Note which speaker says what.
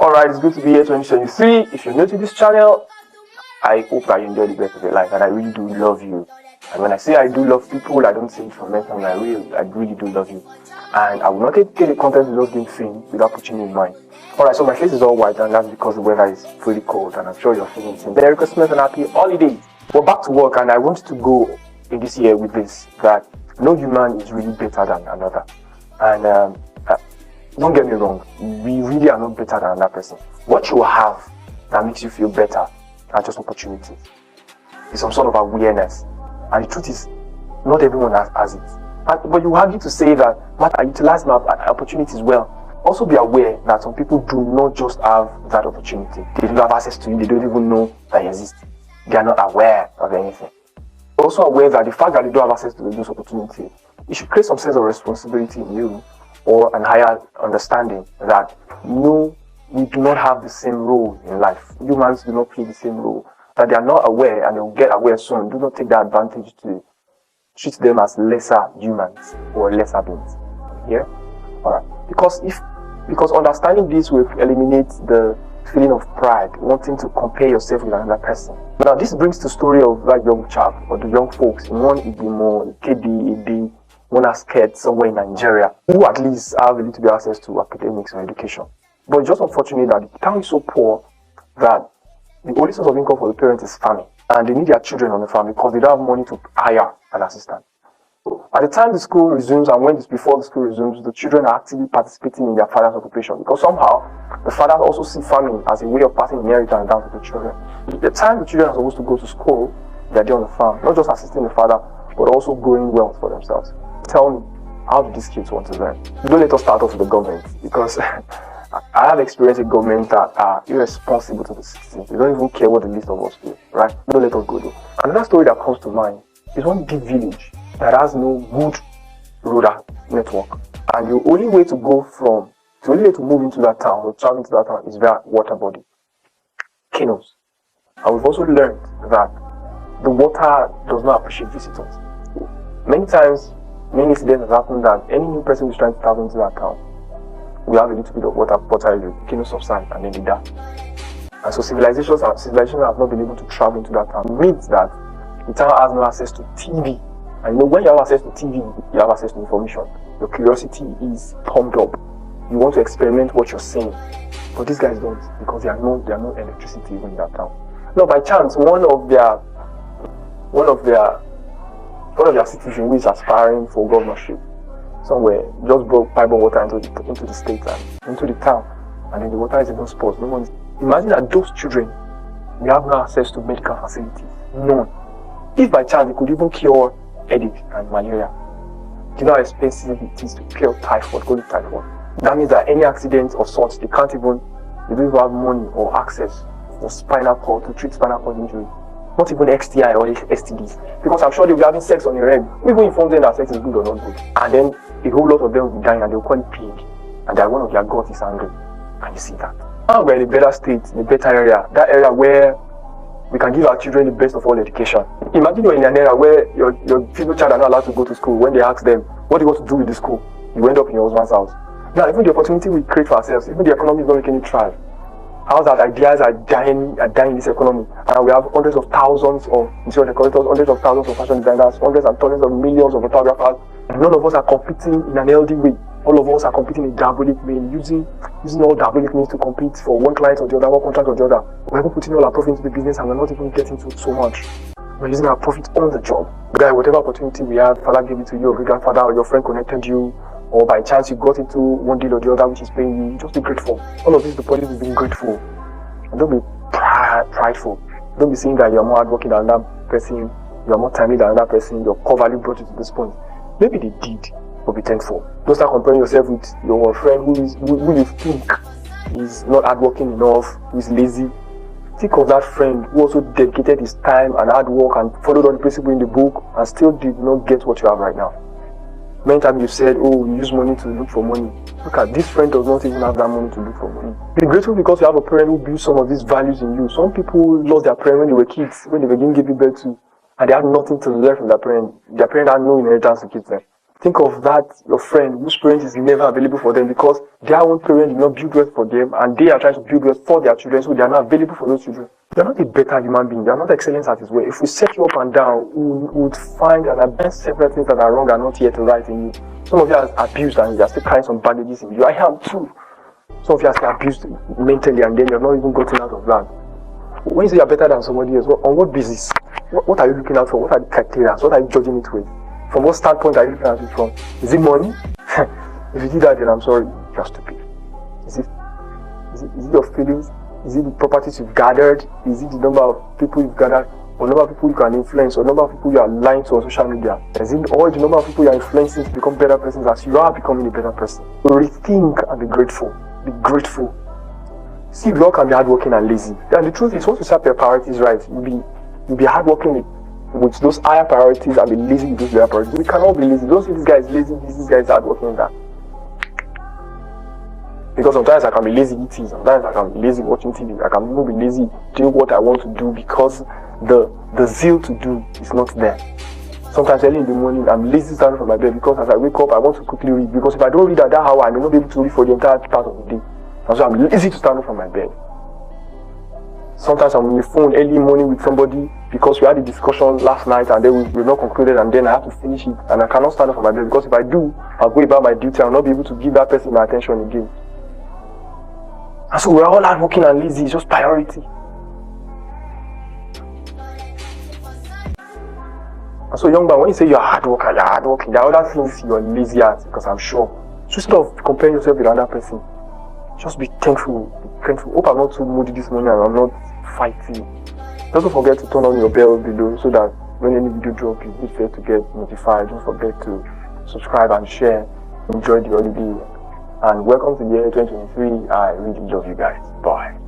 Speaker 1: Alright, it's good to be here 2023. If you're new to this channel, I hope that you enjoy the rest of your life, and I really do love you. And when I say I do love people, I don't say it for mental, I really do love you. And I will not take the content to just being seen without putting you in mind. Alright, so my face is all white, and that's because the weather is pretty cold, and I'm sure you're feeling it. Merry Christmas and happy holidays. We're back to work, and I want to go in this year with this, that no human is really better than another. And don't get me wrong, we really are not better than another person. What you have that makes you feel better are just opportunities. It's some sort of awareness. And the truth is, not everyone has it. But you argue to say that, I utilize my opportunities well. Also be aware that some people do not just have that opportunity. They don't have access to it, they don't even know that it exists. They are not aware of anything. Also aware that the fact that they don't have access to those opportunities, it should create some sense of responsibility in you, or an higher understanding that no, we do not have the same role in life. Humans do not play the same role. That they are not aware and they will get aware soon. Do not take that advantage to treat them as lesser humans or lesser beings. Yeah? Alright. Because understanding this will eliminate the feeling of pride, wanting to compare yourself with another person. Now this brings the story of that young chap or the young folks in one Idimo, KD, one has kids somewhere in Nigeria who at least have a little bit access to academics or education. But it's just unfortunate that the town is so poor that the only source of income for the parents is farming, and they need their children on the farm because they don't have money to hire an assistant. So at the time the school resumes, and before the school resumes, the children are actively participating in their father's occupation because somehow the fathers also see farming as a way of passing inheritance down to the children. The time the children are supposed to go to school, they're there on the farm, not just assisting the father, but also growing wealth for themselves. Tell me, how do these kids want to learn? Don't let us start off with the government, because I have experienced a government that are irresponsible to the citizens. They don't even care what the least of us feel, right? Don't let us go there. Another story that comes to mind is one big village that has no good road network. And the only way to move into that town or travel into that town is via water body, canoes. And we've also learned that the water does not appreciate visitors. Many times, many incidents have happened that any new person who's trying to travel into that town, we have a little bit of water, the canoes subside, and then they die. And so civilizations have not been able to travel into that town. It means that the town has no access to TV. And when you have access to TV, you have access to information. Your curiosity is pumped up. You want to experiment what you're seeing. But these guys don't, because there are no electricity even in that town. Now, by chance, one of their citizens who is aspiring for governorship somewhere just brought pipe of water into the state and into the town, and then the water is in those spots. Imagine that those children, they have no access to medical facilities. None. If by chance they could even cure headache and malaria, do you know how expensive it is to cure typhoid, chronic typhoid? That means that any accident of sorts, they don't even have money or access for spinal cord, to treat spinal cord injury. Not even XTI or STDs. Because I'm sure they'll be having sex on the reg. We will inform them that sex is good or not good. And then a whole lot of them will be dying and they'll call it pig. And that one of their gods is angry. And you see that. Now we're in a better state, in a better area. That area where we can give our children the best of all education. Imagine you're in an area where your female child are not allowed to go to school. When they ask them, what do you want to do with the school? You end up in your husband's house. Now even the opportunity we create for ourselves, even the economy is not making it thrive. How's that ideas are dying in this economy, and we have hundreds of thousands of interior decorators, hundreds of thousands of fashion designers, hundreds and thousands of millions of photographers. None of us are competing in an healthy way. All of us are competing in diabolic way, using all diabolic means to compete for one client or the other, one contract or the other. We're even putting all our profit into the business, and we're not even getting to so much. We're using our profit on the job. Guy, whatever opportunity we had, father gave it to you, or your grandfather or your friend connected you, or by chance you got into one deal or the other which is paying you, just be grateful. All of this, the point is being grateful. And don't be prideful. Don't be saying that you're more hardworking than that person, you're more timely than that person, your core value brought you to this point. Maybe they did, but be thankful. Don't start comparing yourself with your friend who you think is not hardworking enough, who is lazy. Think of that friend who also dedicated his time and hard work and followed all the principles in the book and still did not get what you have right now. Many times you said, oh, you use money to look for money. Look at this friend does not even have that money to look for money. Be grateful because you have a parent who built some of these values in you. Some people lost their parent when they were kids, when they were being given birth to, and they had nothing to learn from their parent. Their parent had no inheritance to give them. Think of that, your friend whose parent is never available for them because their own parent did not build wealth for them and they are trying to build wealth for their children, so they are not available for those children. You are not a better human being. You are not excellent at his way. If we set you up and down, we would find and advance several things that are wrong and not yet right in you. Some of you are abused and you are still carrying some bandages in you. I am too. Some of you are still abused mentally and then you have not even gotten out of that. When you say you are better than somebody else, on what basis? What are you looking out for? What are the criteria? What are you judging it with? From what standpoint are you looking at it from? Is it money? If you did that, then I'm sorry, you're stupid. Is it your feelings? Is it the properties you've gathered? Is it the number of people you've gathered? Or number of people you can influence? Or number of people you are lying to on social media? Is it all the number of people you are influencing to become better persons as you are becoming a better person? Rethink and be grateful. Be grateful. See, we all can be hardworking and lazy. And the truth is, once you set your priorities right, you'll be hardworking with those higher priorities and be lazy with those lower priorities. We cannot be lazy. Don't say this guy is lazy, this guy is hardworking. That. Because sometimes I can be lazy eating, sometimes I can be lazy watching TV, I can even be lazy doing what I want to do because the zeal to do is not there. Sometimes early in the morning, I'm lazy standing from my bed because as I wake up, I want to quickly read. Because if I don't read at that hour, I may not be able to read for the entire part of the day. And so I'm lazy to stand up from my bed. Sometimes I'm on the phone early morning with somebody because we had a discussion last night and then we've not concluded and then I have to finish it and I cannot stand up from my bed because if I do, I'll go about my duty. I'll not be able to give that person my attention again. And so we're all hardworking and lazy. It's just priority. And so young man, when you say you're hardworking, there are other things you're lazy at because I'm sure. So instead of comparing yourself with another person, just be thankful. Be thankful. Hope I'm not too moody this morning and I'm not fighting. Don't forget to turn on your bell below so that when any video drop, you be sure to get notified. Don't forget to subscribe and share. Enjoy the holiday. And welcome to the year 2023. I really love you guys. Bye.